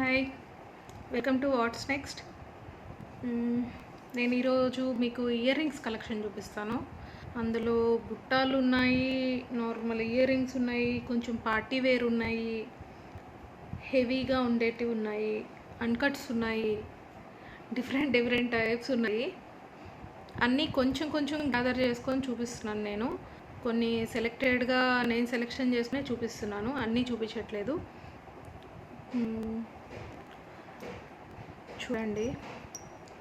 Hi, welcome to what's next. నేను ఈరోజు మీకు ఇయర్ రింగ్స్ కలెక్షన్ చూపిస్తాను. అందులో బుట్టాలు ఉన్నాయి, నార్మల్ ఇయర్ రింగ్స్ ఉన్నాయి, కొంచెం పార్టీ వేర్ ఉన్నాయి, హెవీగా ఉండేటివి ఉన్నాయి, అన్కట్స్ ఉన్నాయి, డిఫరెంట్ టైప్స్ ఉన్నాయి. అన్నీ కొంచెం కొంచెం గ్యాదర్ చేసుకొని చూపిస్తున్నాను. నేను కొన్ని సెలెక్టెడ్గా నేను సెలెక్షన్ చేసుకునే చూపిస్తున్నాను, అన్నీ చూపించట్లేదు. చూడండి,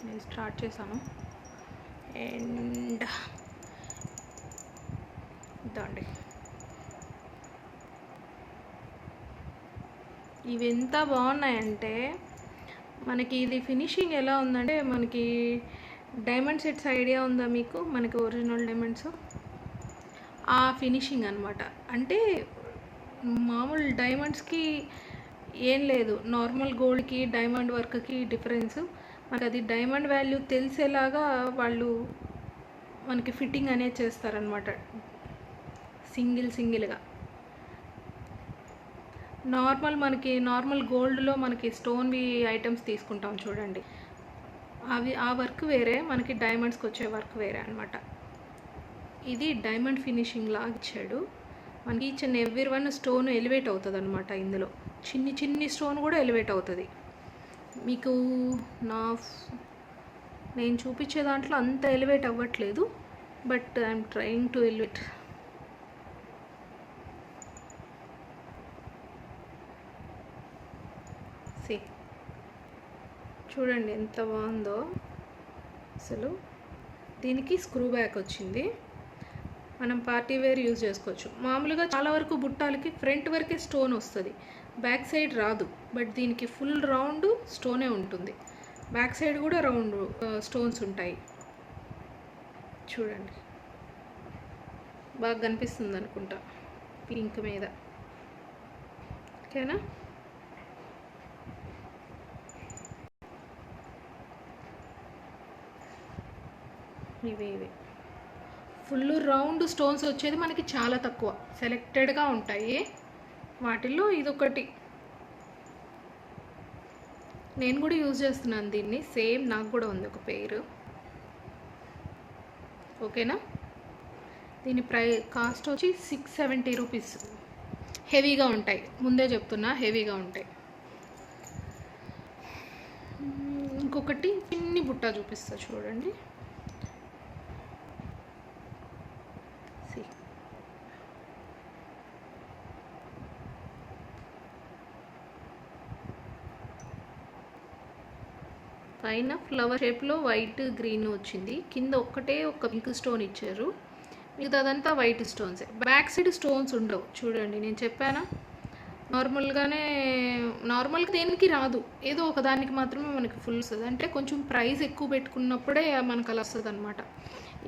నేను స్టార్ట్ చేశాను. అండ్ ఇదండి, ఇవి ఎంత బాగున్నాయంటే మనకి ఇది ఫినిషింగ్ ఎలా ఉందంటే, మనకి డైమండ్ సెట్స్ ఐడియా ఉందా మీకు? మనకి ఒరిజినల్ డైమండ్స్ ఆ ఫినిషింగ్ అనమాట. అంటే మామూలు డైమండ్స్కి ఏం లేదు, నార్మల్ గోల్డ్కి డైమండ్ వర్క్కి డిఫరెన్స్. మనకి అది డైమండ్ వాల్యూ తెలిసేలాగా వాళ్ళు మనకి ఫిట్టింగ్ అనేది చేస్తారనమాట, సింగిల్గా. నార్మల్ గోల్డ్లో మనకి స్టోన్వి ఐటమ్స్ తీసుకుంటాం చూడండి, అవి ఆ వర్క్ వేరే, మనకి డైమండ్స్కి వచ్చే వర్క్ వేరే అనమాట. ఇది డైమండ్ ఫినిషింగ్ లాగా ఇచ్చాడు మనకి. Each and every one stone elevate అవుతుంది అనమాట. ఇందులో చిన్ని స్టోన్ కూడా ఎలివేట్ అవుతుంది. మీకు నేను చూపించే దాంట్లో అంత ఎలివేట్ అవ్వట్లేదు, but I'm trying to elevate. See, చూడండి ఎంత బాగుందో అసలు. దీనికి స్క్రూ బ్యాక్ వచ్చింది, మనం పార్టీ వేర్ యూజ్ చేసుకోవచ్చు. మామూలుగా చాలా వరకు బుట్టాలకి ఫ్రంట్ వరకే స్టోన్ వస్తుంది, బ్యాక్ సైడ్ రాదు. బట్ దీనికి ఫుల్ రౌండ్ స్టోనే ఉంటుంది, బ్యాక్ సైడ్ కూడా రౌండ్ స్టోన్స్ ఉంటాయి. చూడండి, బాగా కనిపిస్తుంది అనుకుంటా పింక్ మీద. ఓకేనా? ఇవి ఫుల్ రౌండ్ స్టోన్స్ వచ్చేది మనకి చాలా తక్కువ, సెలెక్టెడ్గా ఉంటాయి. వాటిల్లో ఇదొకటి. నేను కూడా యూజ్ చేస్తున్నాను దీన్ని, సేమ్ నాకు కూడా ఉంది ఒక పేరు. ఓకేనా? దీని కాస్ట్ వచ్చి 670 రూపీస్. హెవీగా ఉంటాయి, ముందే చెప్తున్నా, హెవీగా ఉంటాయి. ఇంకొకటి చిన్ని బుట్ట చూపిస్తా చూడండి. పైన ఫ్లవర్ షేప్లో వైట్ గ్రీన్ వచ్చింది, కింద ఒక పింక్ స్టోన్ ఇచ్చారు, మిగతా అదంతా white stones. Back side stones ఉండవు. చూడండి, నేను చెప్పానా, నార్మల్గా దేనికి రాదు, ఏదో ఒకదానికి మాత్రమే మనకి ఫుల్ వస్తుంది. అంటే కొంచెం ప్రైస్ ఎక్కువ పెట్టుకున్నప్పుడే మనకు అలా వస్తుంది అనమాట.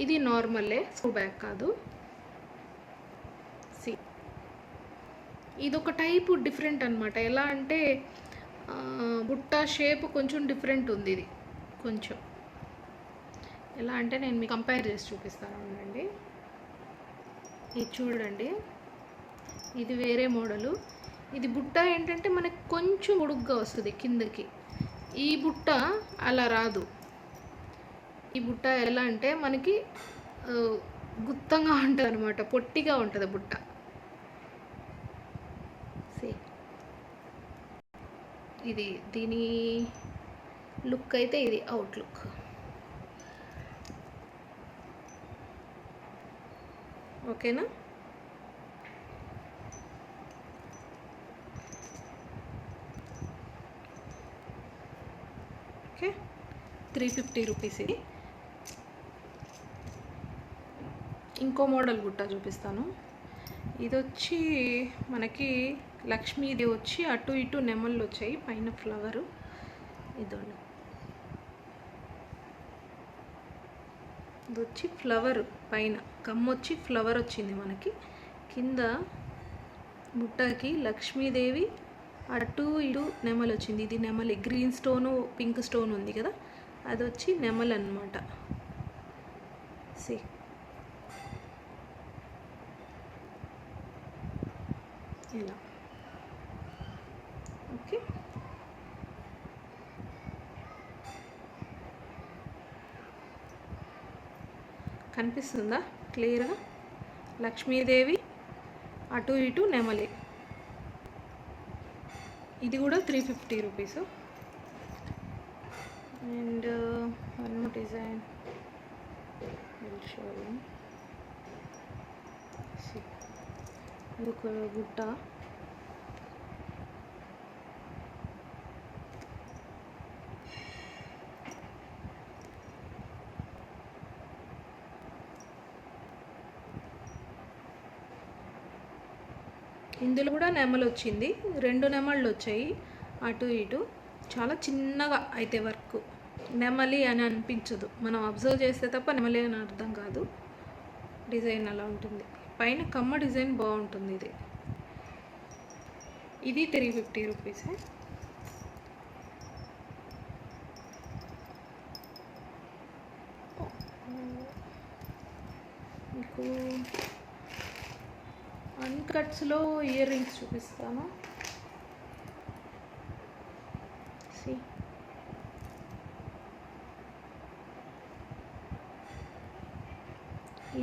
ఇది నార్మలే, స్క్రూ బ్యాక్ కాదు. సి, ఇదొక టైపు డిఫరెంట్ అనమాట. ఎలా అంటే బుట్ట షేప్ కొంచెం డిఫరెంట్ ఉంది. ఇది కొంచెం ఎలా అంటే నేను మీకు కంపేర్ చేసి చూపిస్తాను అండి. ఇది చూడండి, ఇది వేరే మోడలు. ఇది బుట్ట ఏంటంటే మనకి కొంచెం పొడుగ్గా వస్తుంది కిందకి, ఈ బుట్ట అలా రాదు. ఈ బుట్ట ఎలా అంటే మనకి గుత్తంగా ఉంటుంది అనమాట, పొట్టిగా ఉంటుంది బుట్ట. ఇది దీని లుక్ అయితే ఇది అవుట్లుక్. ఓకేనా? ఓకే, 350 రూపీస్ ఇది. ఇంకో మోడల్ బుట్ట చూపిస్తాను. ఇది వచ్చి మనకి లక్ష్మీదేవి వచ్చి అటు ఇటు నెమళ్ళు వచ్చాయి, పైన ఫ్లవరు. ఇది వచ్చి ఫ్లవర్, పైన కమ్మొచ్చి ఫ్లవర్ వచ్చింది మనకి. కింద బుట్టకి లక్ష్మీదేవి, అటు ఇటు నెమలు వచ్చింది. ఇది నెమలి, గ్రీన్ స్టోను పింక్ స్టోన్ ఉంది కదా, అది వచ్చి నెమలు అన్నమాట. సి, ఇలా. ఓకే, కనిపిస్తుందా క్లియర్గా? లక్ష్మీదేవి, అటు ఇటు నెమలి. ఇది కూడా 350 rupees. And one more design will show you. ఇది ఒక బుట్ట. ఇందులో కూడా నెమలు వచ్చింది, 2 నెమళ్ళు వచ్చాయి అటు ఇటు. చాలా చిన్నగా అయితే వర్క్, నెమలి అని అనిపించదు, మనం అబ్జర్వ్ చేస్తే తప్ప నెమలి అని అర్థం కాదు. డిజైన్ అలా ఉంటుంది. పైన కమ్మ డిజైన్ బాగుంటుంది. ఇది 350 రూపీసే. మీకు అన్కట్స్లో ఇయర్ రింగ్స్ చూపిస్తాను.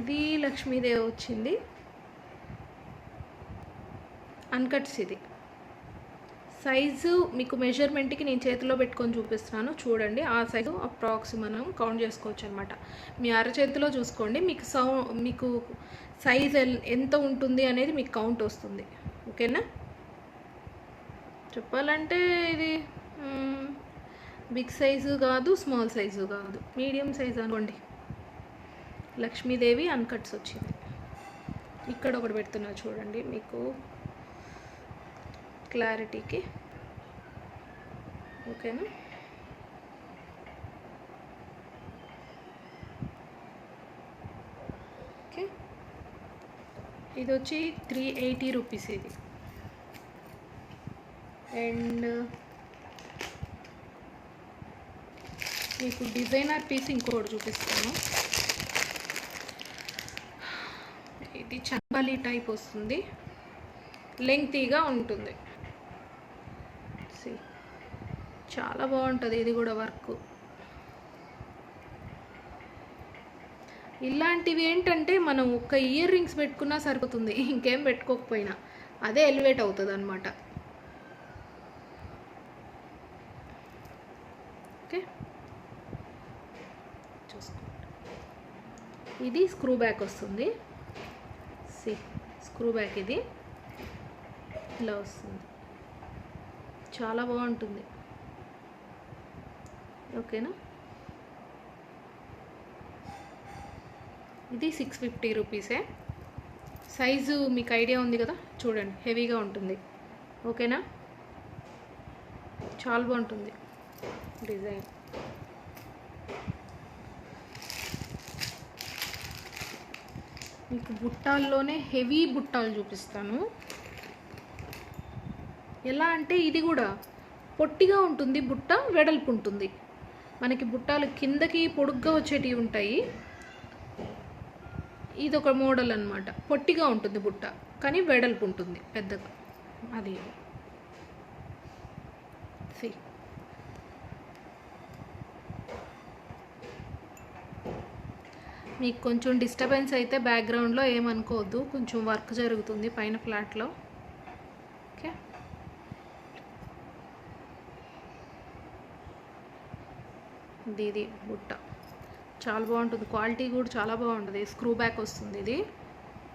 ఇది లక్ష్మీదేవి వచ్చింది, అన్కట్స్. ఇది సైజు మీకు మెజర్మెంట్కి నేను చేతిలో పెట్టుకొని చూపిస్తున్నాను, చూడండి. ఆ సైజు అప్రాక్స్ మనం కౌంట్ చేసుకోవచ్చు అనమాట. మీ అరచేతిలో చూసుకోండి, మీకు సైజ్ ఎంత ఉంటుంది అనేది మీకు కౌంట్ వస్తుంది. ఓకేనా? చెప్పాలంటే ఇది బిగ్ సైజు కాదు, స్మాల్ సైజు కాదు, మీడియం సైజు అనుకోండి. లక్ష్మీదేవి అన్కట్స్ వచ్చింది. ఇక్కడ ఒకటి పెడుతున్నా చూడండి మీకు క్లారిటీకి. ఓకేనా? ఓకే, ఇది వచ్చి 380 రూపీస్ ఇది. అండ్ మీకు డిజైనర్ పీస్ ఇంకోటి చూపిస్తాను. ఇది చంబాలి టైప్ వస్తుంది, లెంగ్తీగా ఉంటుంది. చాలా బాగుంటుంది ఇది కూడా వర్క్. ఇలాంటివి ఏంటంటే మనం ఒక ఇయర్ రింగ్స్ పెట్టుకున్నా సరిపోతుంది, ఇంకేం పెట్టుకోకపోయినా అదే ఎలివేట్ అవుతుంది అనమాట. ఓకే, చూసుకోండి. ఇది స్క్రూ బ్యాక్ వస్తుంది. స్క్రూ బ్యాక్ ఇది ఇలా వస్తుంది, చాలా బాగుంటుంది. ఓకేనా? ఇది 650 రూపీసే. సైజు మీకు ఐడియా ఉంది కదా, చూడండి హెవీగా ఉంటుంది. ఓకేనా? చాలా బాగుంటుంది డిజైన్. మీకు బుట్టాల్లోనే హెవీ బుట్టాలు చూపిస్తాను. ఎలా అంటే ఇది కూడా పొట్టిగా ఉంటుంది బుట్ట, వెడల్పు ఉంటుంది. మనకి బుట్టాలు కిందకి పొడుగ్గా వచ్చేటివి ఉంటాయి, ఇది ఒక మోడల్ అన్నమాట. పొట్టిగా ఉంటుంది బుట్ట, కానీ వెడల్పు ఉంటుంది పెద్దగా. అది మీకు కొంచెం డిస్టర్బెన్స్ అయితే బ్యాక్గ్రౌండ్లో ఏమనుకోవద్దు, కొంచెం వర్క్ జరుగుతుంది పైన ఫ్లాట్లో. ఓకే, ఇది బుట్ట చాలా బాగుంటుంది, క్వాలిటీ కూడా చాలా బాగుంటుంది. స్క్రూ బ్యాక్ వస్తుంది ఇది.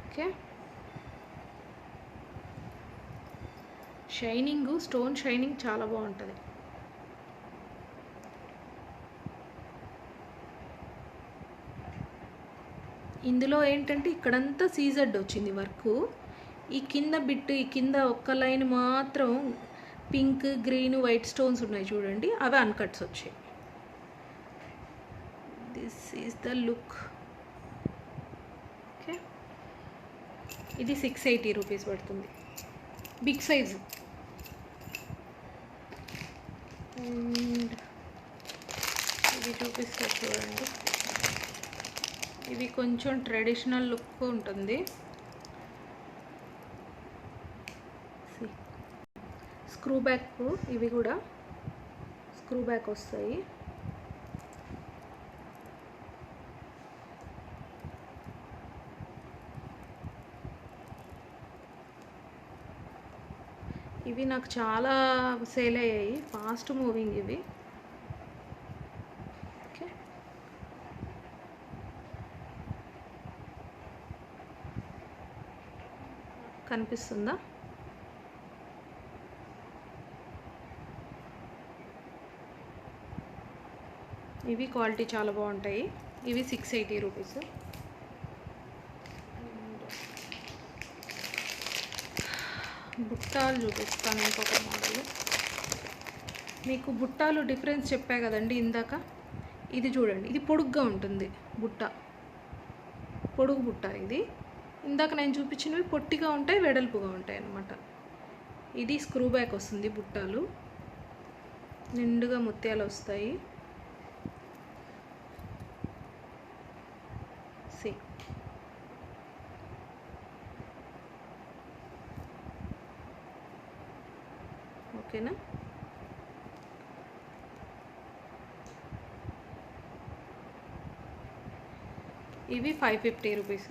ఓకే, షైనింగ్, స్టోన్ షైనింగ్ చాలా బాగుంటుంది. ఇందులో ఏంటంటే ఇక్కడంతా సీజెడ్ వచ్చింది వర్క్. ఈ కింద బిట్, ఈ కింద ఒక్క లైన్ మాత్రం పింక్, గ్రీన్, వైట్ స్టోన్స్ ఉన్నాయి చూడండి, అవి అన్కట్స్ వచ్చాయి. This is the look. Okay, ఇది 680 రూపీస్ పడుతుంది, బిగ్ సైజు. అండ్ ఇది చూపిస్తా చూడండి, ఇది కొంచెం ట్రెడిషనల్ లుక్ ఉంటుంది. స్క్రూ బ్యాక్, ఇవి కూడా స్క్రూ బ్యాక్ వస్తాయి. ఇవి నాకు చాలా సేల్ అయ్యాయి, ఫాస్ట్ మూవింగ్ ఇవి. ఓకే, కనిపిస్తుందా? ఇవి క్వాలిటీ చాలా బాగుంటాయి. ఇవి 680 రూపీస్. బుట్టాలు చూపిస్తాను, ఇంకొక మోడల్. మీకు బుట్టాలు డిఫరెన్స్ చెప్పా కదండి ఇందాక. ఇది చూడండి, ఇది పొడుగ్గా ఉంటుంది బుట్ట, పొడుగు బుట్ట ఇది. ఇందాక నేను చూపించినవి పొట్టిగా ఉంటాయి, వెడల్పుగా ఉంటాయి అన్నమాట. ఇది స్క్రూ బ్యాక్ వస్తుంది బుట్టాలు, నిండుగా ముత్యాలు వస్తాయి. సి ఓకేనా? ఇవి 550 రూపీస్.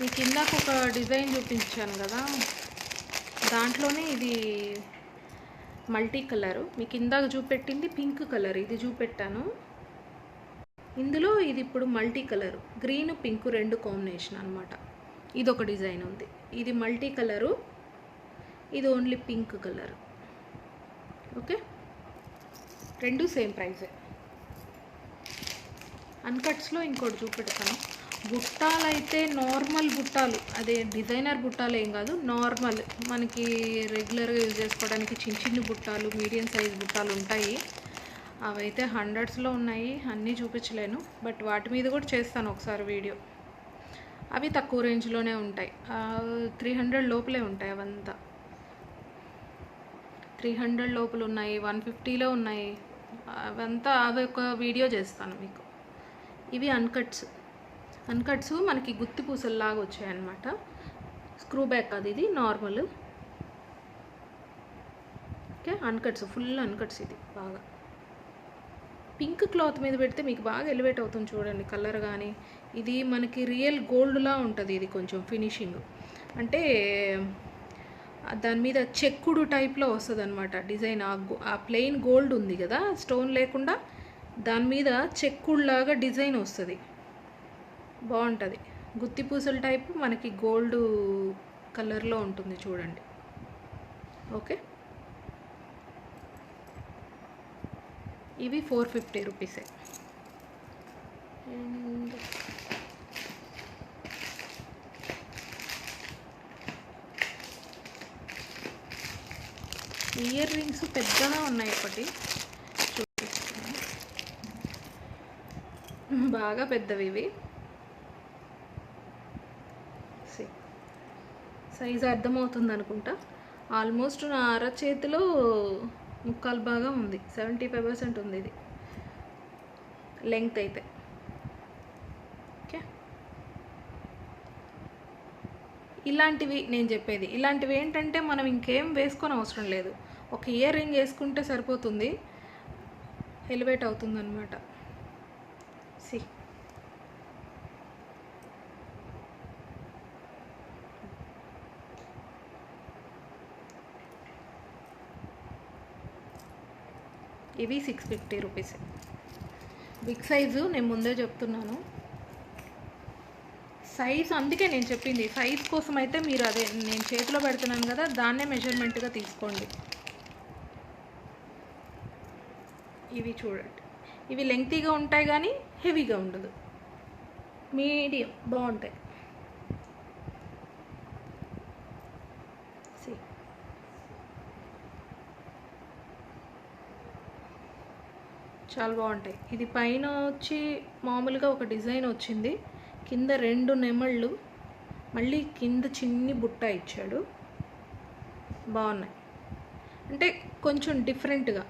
మీకు ఇందాక ఒక డిజైన్ చూపించాను కదా, దాంట్లోనే ఇది మల్టీ కలరు. మీకు ఇందాక చూపెట్టింది పింక్ కలర్, ఇది చూపెట్టాను. ఇందులో ఇది ఇప్పుడు మల్టీ కలర్, గ్రీన్ పింక్ రెండు కాంబినేషన్ అనమాట. ఇది ఒక డిజైన్ ఉంది, ఇది మల్టీ కలరు, ఇది ఓన్లీ పింక్ కలర్. ఓకే, రెండు సేమ్ ప్రైజే. అన్కట్స్లో ఇంకోటి చూపెడతాను. బుట్టాలు అయితే నార్మల్ బుట్టాలు, అదే డిజైనర్ బుట్టాలు ఏం కాదు, నార్మల్ మనకి రెగ్యులర్గా యూజ్ చేసుకోవడానికి చిన్న చిన్న బుట్టాలు, మీడియం సైజ్ బుట్టాలు ఉంటాయి. అవైతే హండ్రెడ్స్లో ఉన్నాయి, అన్నీ చూపించలేను, బట్ వాటి మీద కూడా చేస్తాను ఒకసారి వీడియో. అవి తక్కువ రేంజ్లోనే ఉంటాయి, 300 లోపలే ఉంటాయి. అవంతా 300 లోపల ఉన్నాయి, 150లో ఉన్నాయి. అవంతా అవి ఒక వీడియో చేస్తాను మీకు. ఇవి అన్కట్స్ మనకి గుత్తి పూసల్లాగా వచ్చాయన్నమాట. స్క్రూ బ్యాక్ అది, ఇది నార్మల్. Okay, అన్కట్స్, full అన్కట్స్. ఇది బాగా పింక్ క్లాత్ మీద పెడితే మీకు బాగా ఎలివేట్ అవుతుంది చూడండి కలర్ కానీ. ఇది మనకి రియల్ గోల్డ్లా ఉంటుంది. ఇది కొంచెం ఫినిషింగ్ అంటే దాని మీద చెక్కుడు టైప్లో వస్తుంది అనమాట డిజైన్. ఆ ప్లెయిన్ గోల్డ్ ఉంది కదా, స్టోన్ లేకుండా, దాని మీద చెక్కుడులాగా డిజైన్ వస్తుంది, బాగుంటుంది. గుత్తి పూసల టైప్ మనకి గోల్డ్ కలర్లో ఉంటుంది చూడండి. ఓకే, ఇవి 450 రూపీసే. అండ్ ఇయర్ రింగ్స్ పెద్దగా ఉన్నాయి, ఒకటి చూపిస్తున్నాను, బాగా పెద్దవి ఇవి. సైజ్ అర్థమవుతుంది అనుకుంటా. ఆల్మోస్ట్ నా అరచేతిలో ముక్కాలు భాగం ఉంది, 75% ఉంది ఇది లెంగ్త్ అయితే. ఓకే, ఇలాంటివి నేను చెప్పేది, ఇలాంటివి ఏంటంటే మనం ఇంకేం వేసుకొని అవసరం లేదు, ఒక ఇయర్ రింగ్ వేసుకుంటే సరిపోతుంది, ఎలివేట్ అవుతుంది అనమాట. సి ఇవి 650 రూపీస్. బిగ్ సైజు నేను ముందే చెప్తున్నాను, సైజ్ అందుకే నేను చెప్పింది. సైజ్ కోసం అయితే మీరు అదే నేను చేతిలో పెడుతున్నాను కదా, దాన్నే మెజర్మెంట్గా తీసుకోండి. ఇవి చూడండి, ఇవి లెంగ్తీగా ఉంటాయి కానీ హెవీగా ఉండదు, మీడియం, బాగుంటాయి. చాలా బాగుంటాయి. ఇది పైన వచ్చి మామూలుగా ఒక డిజైన్ వచ్చింది, కింద 2 నెమళ్ళు, మళ్ళీ కింద చిన్ని బుట్ట ఇచ్చాడు, బాగున్నాయి. అంటే కొంచెం డిఫరెంట్గా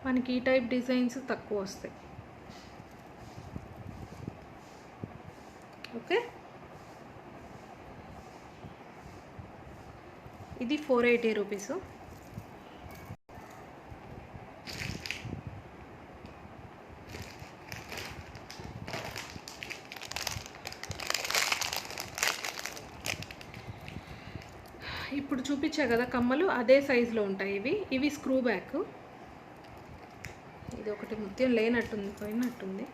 మనకి ఈ టైప్ డిజైన్స్ తక్కువ వస్తాయి. ఓకే, ఇది 480 రూపీస్. ఇప్పుడు చూపించా కదా కమ్మలు, అదే సైజులో ఉంటాయి ఇవి స్క్రూ బ్యాక్. ఇది ఒకటి ముత్యం లేనట్టుంది, పోయినట్టుంది.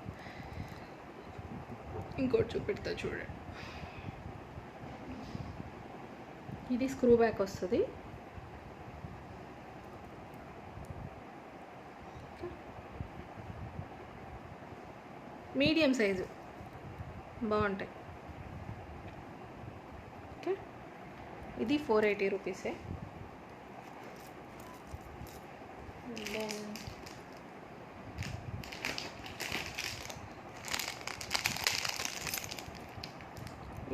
ఇంకోటి చూపెడతా చూడండి. ఇది స్క్రూ బ్యాక్ వస్తుంది. మీడియం సైజు బాగుంటాయి. ఓకే, ఇది 480 రూపీసే.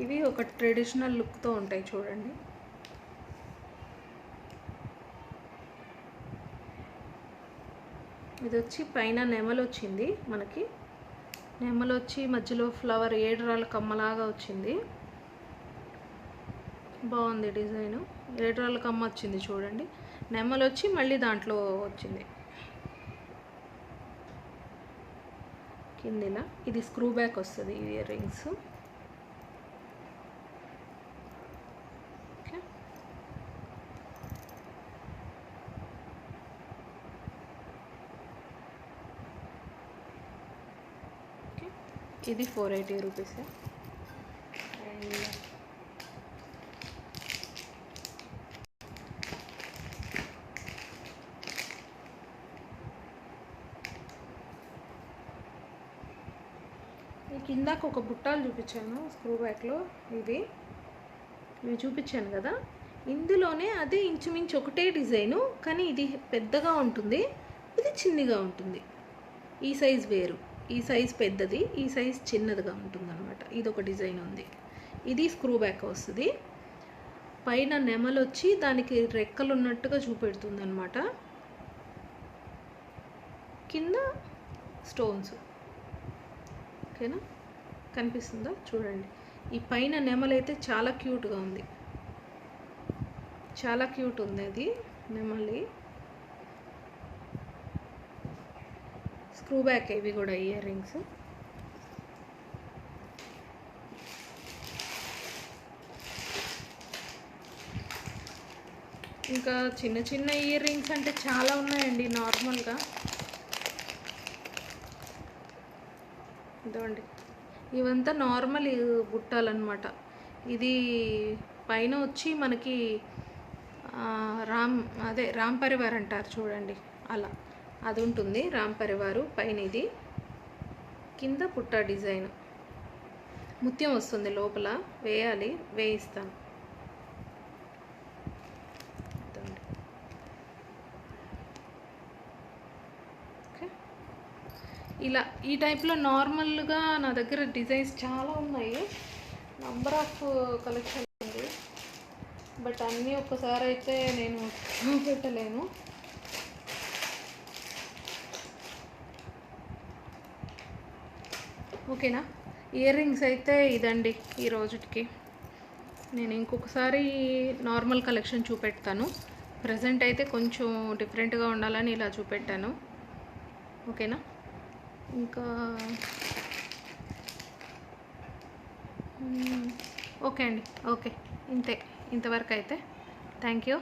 ఇవి ఒక ట్రెడిషనల్ లుక్తో ఉంటాయి చూడండి. ఇది వచ్చి పైన నెమలు వచ్చింది, మనకి నెమలు వచ్చి మధ్యలో ఫ్లవర్ 7 రాళ్ళ కమ్మలాగా వచ్చింది. బాగుంది డిజైను. 7 రాళ్ళ కమ్మ వచ్చింది చూడండి. నెమలు వచ్చి మళ్ళీ దాంట్లో వచ్చింది కిందిలా. ఇది స్క్రూ బ్యాక్ వస్తుంది ఇయర్ రింగ్స్. ఇది 480 రూపీస్. అండ్ ఈ కిందాక ఒక బుట్టాలు చూపించాను స్క్రూ బ్యాక్లో, ఇవి చూపించాను కదా. ఇందులోనే అదే ఇంచుమించు ఒకటే డిజైను, కానీ ఇది పెద్దగా ఉంటుంది, ఇది చిన్నగా ఉంటుంది. ఈ సైజ్ వేరు, ఈ సైజ్ పెద్దది, ఈ సైజ్ చిన్నదిగా ఉంటుందన్నమాట. ఇది ఒక డిజైన్ ఉంది. ఇది స్క్రూ బ్యాక్ వస్తుంది. పైన నెమలు వచ్చి దానికి రెక్కలు ఉన్నట్టుగా చూపెడుతుంది అనమాట. కింద స్టోన్స్. ఓకేనా, కనిపిస్తుందా చూడండి. ఈ పైన నెమలు అయితే చాలా క్యూట్గా ఉంది, చాలా క్యూట్ ఉంది అది నెమలి. స్క్రూ బ్యాక్ ఇవి కూడా ఇయర్ రింగ్స్. ఇంకా చిన్న చిన్న ఇయర్ రింగ్స్ అంటే చాలా ఉన్నాయండి నార్మల్గా. ఇదండి, ఇవంతా నార్మల్ బుట్టాలన్నమాట. ఇది పైన వచ్చి మనకి రామ్ పరివార్ అంటారు చూడండి, అలా అది ఉంటుంది రామ్ పరివారు పైన. ఇది కింద పుట్ట డిజైన్, ముత్యం వస్తుంది లోపల, వేయాలి, వేయిస్తాను. ఓకే, ఇలా ఈ టైప్లో నార్మల్గా నా దగ్గర డిజైన్స్ చాలా ఉన్నాయి, నంబర్ ఆఫ్ కలెక్షన్ ఉంది. బట్ అన్నీ ఒక్కసారి అయితే నేను చూపెట్టలేను. ఓకేనా, ఇయర్ రింగ్స్ అయితే ఇదండి ఈ రోజుకి. నేను ఇంకొకసారి నార్మల్ కలెక్షన్ చూపెడతాను. ప్రజెంట్ అయితే కొంచెం డిఫరెంట్గా ఉండాలని ఇలా చూపెట్టాను. ఓకేనా, ఇంకా ఓకే అండి. ఓకే, ఇంతవరకు అయితే థ్యాంక్ యూ.